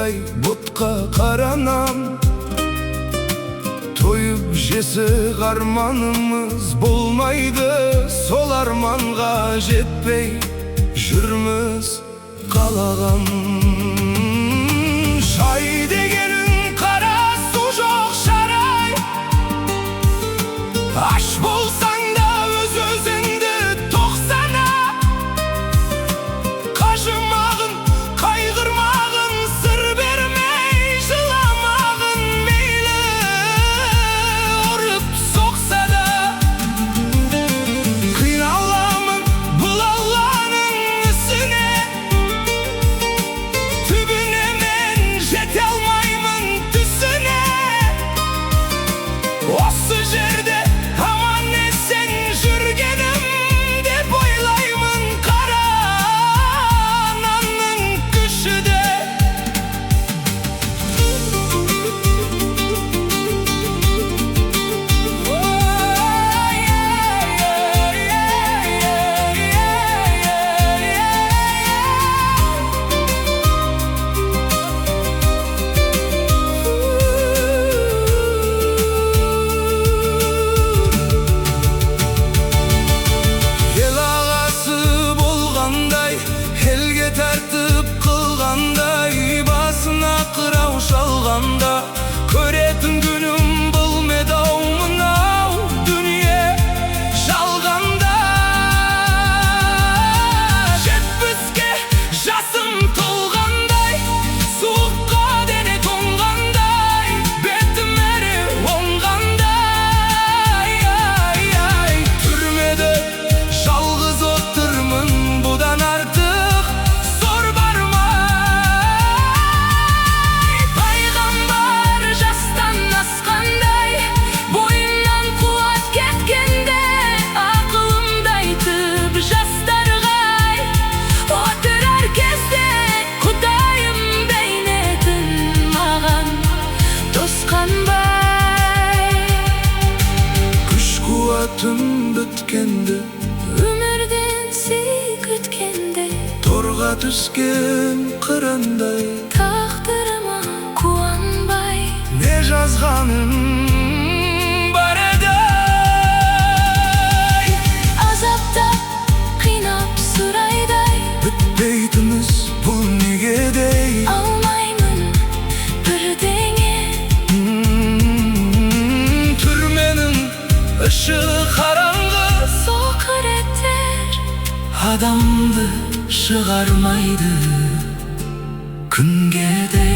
Toyday butqa qaranam. Toyup jese armanımız bolmaydı. Sol armanға жетпей жүрміз қалаған. Шай дегенің қара су жоқ шарай. Аш болсаң да өз өзіңді тоқсана. Қажымағын, қайғырмағын, сыр бермей жыламағын. Мейлі ұрып соқса да қиналамын бұл алланың ісіне. Түбіне мен жете алмаймын түсіне. Осы жерде аман есен жүргенім деп ойлаймын. Қара нанның күші де. Ел ағасы болғандай, елге тәртіп қылғандай, басына қырау шалғанда көретін күнім бұл медау мынау дүние жалғанда. Жетпіске жасым толғандай, суыққа дене тоңғандай, бетім әрі оңғандай. Түрмеде жалғыз отырмын, бұдан артық зор бар ма? Пайғамбар жастан асқандай, бойымнан қуат кеткенде, ақылымды айтып жастарға отырар кезде, Құдайым бейнетін маған тосқанбай. Күш қуатым біткенде, өмірден сый күткенде, торға түскен қырандай, тағдырыма қуанбай не жазғаным бар еді? Азаптап қинап сұрайдай, бітпейтініміз бұл неге дей? Алмаймын бірдеңе. Түрменің іші қараңғы, соқыр еттер адамды шығармайды күнге де.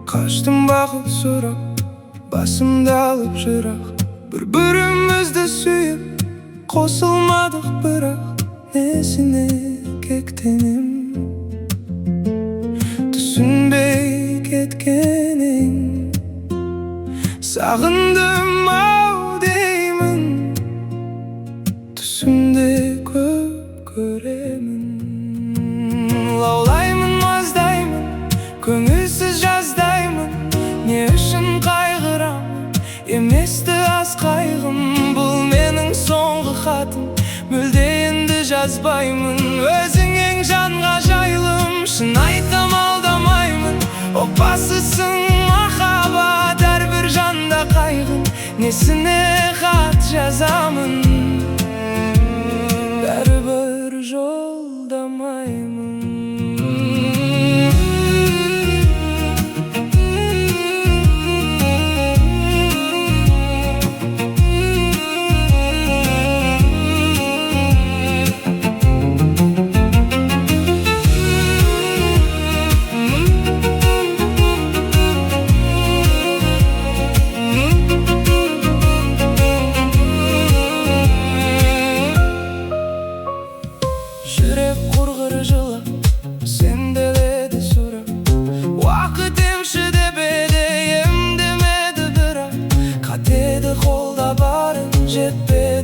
Қаштым бақыт сұрап, басымды алып жырақ, бір-бірімізді сүйіп қосылмадық бірақ. Несіне кектенем, түсінбей кеткенің. Сағындым ау деймін, түсімде көп көремін. Лаулаймын, маздаймын, көңілсіз жаздаймын. Не үшін қайғырамын, еместі аз қайғым. Бұл менің соңғы хатым, мүлде енді жазбаймын. Өзің ең жанға жайлым, шын айтам алдамаймын. Опасысың махаббат, әрбір жанда қайғым. Несіне хат жазамын, бәрібір жолдамаймын.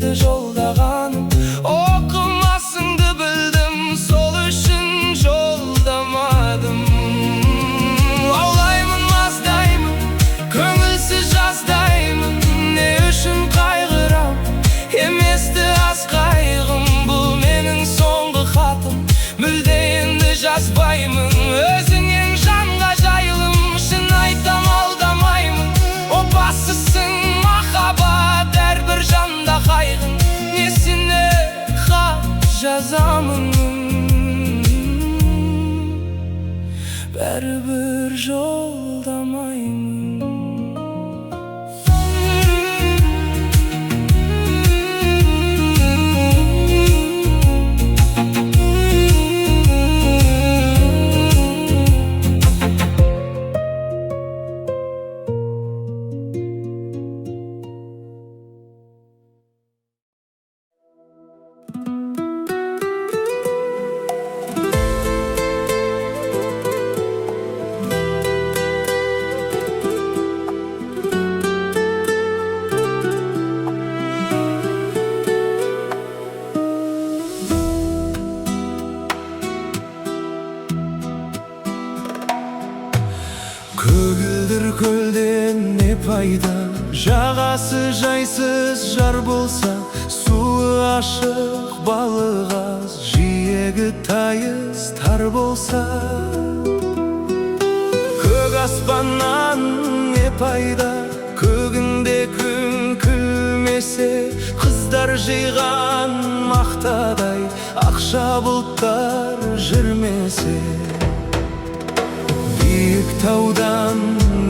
еді жолдағаным. Оқымасыңды білдім, сол үшін жолдамадым. Аулаймын, маздаймын, көңілсіз жаздаймын. Не үшін қайғырам, еместі аз қайғым. Бұл менің соңғы хатым, мүлде енді жазбаймын. Өзің ең жанға жайылым, шын айтам алдамаймын. Опасызсың махаббат, әрбір жанда қайғың. Несіне хат жазамын, бәрібір жолдамаймын. Көгілдір көлден не пайда, жағасы жайсыз жар болса. Суы ашық, балық аз, жиегі тайыз тар болса. Көк аспаннан не пайда, көгінде күн күлмесе. Қыздар жиған мақтадай, ақша бұлттар жүрмесе. Биік таудан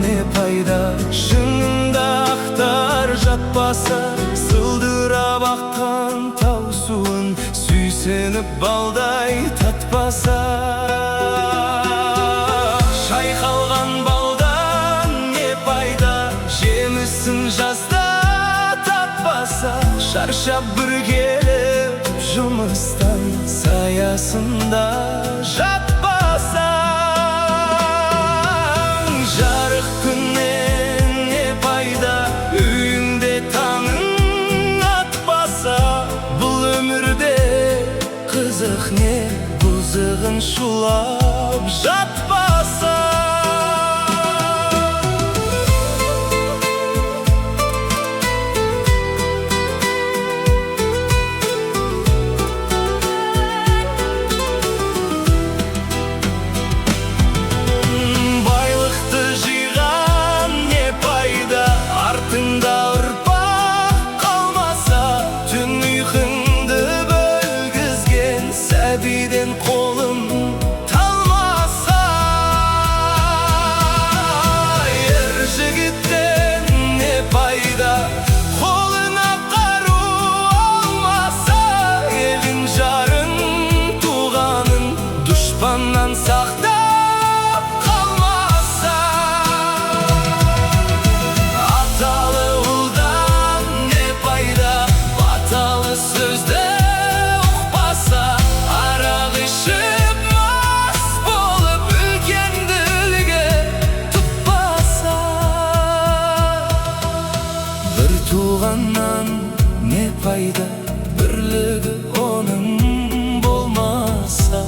не пайда, шыңында ақтар жатпаса. Сылдырап аққан тау суын сүйсініп балдай татпаса. Шайқалған балдан не пайда, жемісін жазда татпаса. Шаршап бір келіп жұмыстан саясында жатпаса. Жарық күннен не пайда, үйіңде таңың атпаса. Бұл өмірде қызық не, бұзығын шулап жатпаса. Сәбиден қолым талмаса. Ер жігіттен не пайда, қолына қару алмаса. Елін жарын туғанын дұшпаннан сақтап қалмаса. Аталы ұлдан не пайда, баталы сөзді туғаннан не пайда, бірлігі оның болмаса.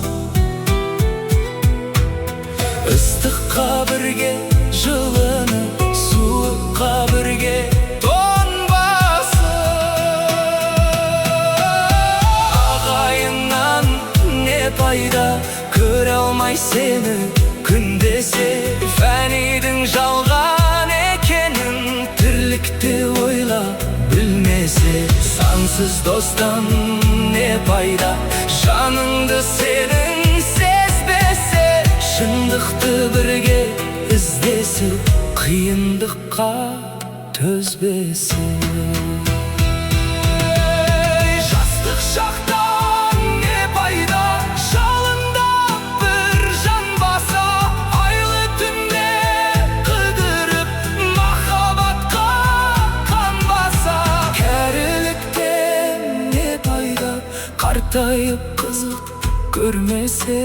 Ыстыққа бірге жылынып, суыққа бірге тоңбаса. Ағайыннан не пайда, көре алмай сені күндесе. Фәнидің жалған екенін тірлікте ойлап білмесе. Сансыз достан не пайда, жаныңды сенің сезбесе. Шындықты бірге іздесе, қиындыққа төзбесе. Жастық шақтан не пайда, жалында бір жан баса. Айлы түнде қыдырып, махаббатқа қанбаса. Кәріліктен не пайда, қартайып қызық көрмесе.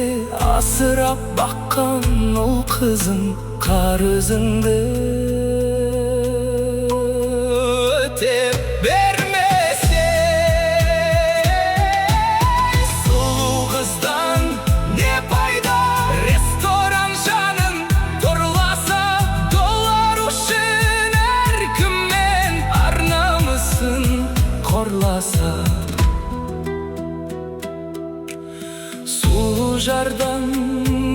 Асырап баққан ол қызың қарызыңды өтеп бермесе. жардан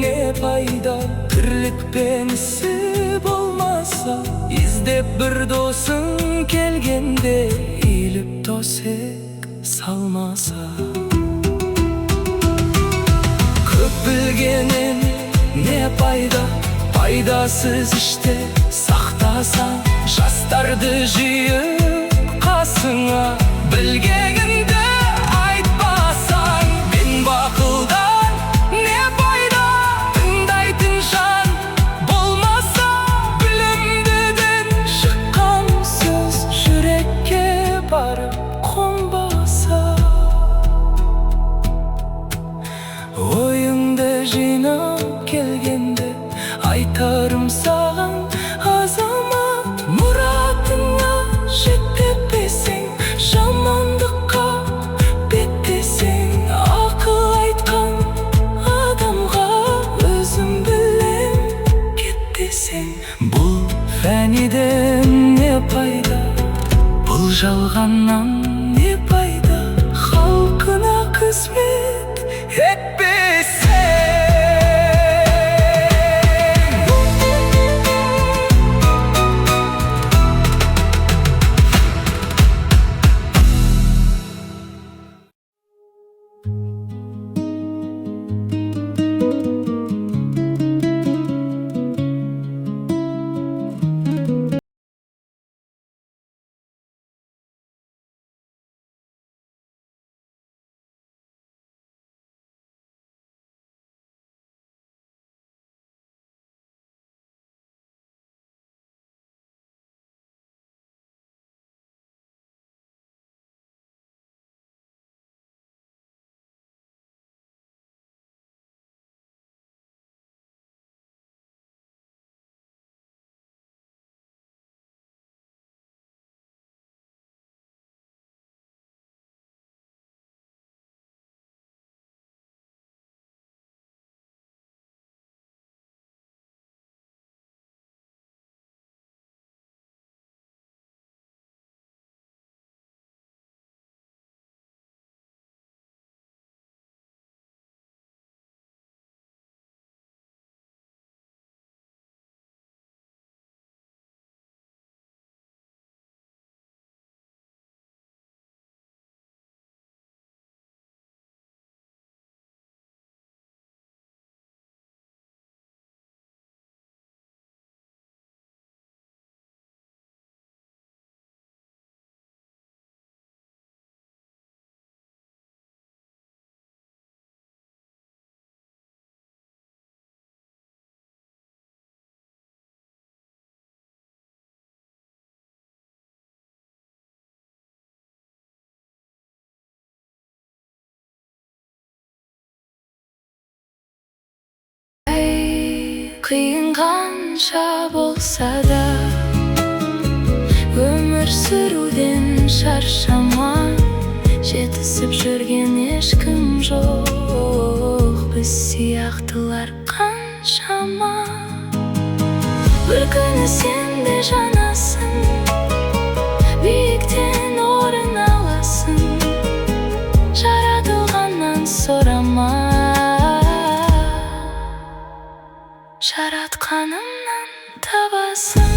не пайда, тірлік пенісі болмаса. Издеп бір досың келгенде, иіліп төсек салмаса. Көп білгенен не пайда, пайдасыз іште сақтасаң. Жастарды жиып қасыңа, білгеніңді айтпасаң. Мен бақылдан не пайда, тыңдайтын жан болмаса. Білімдіден шыққан сөз жүрекке барып қонбаса. Ойыңды жинап келгенде айтарым саған, азамат, мұратыңа жетпесең, жамандыққа беттесең. Ақыл айтқан адамға өзім білем кетпесең. Бұл фәниден не пайда, бұл жалғаннан не пайда, халқына қызмет етпесең. Қиын қанша болса да, өмір сүруден шаршама. Жетісіп жүрген ешкім жоқ, біз сияқтылар қаншама. Бір күні сен де жанасың, биіктен орын аласың. Жаратылғаннан сұрама, жаратқанымнан табасың.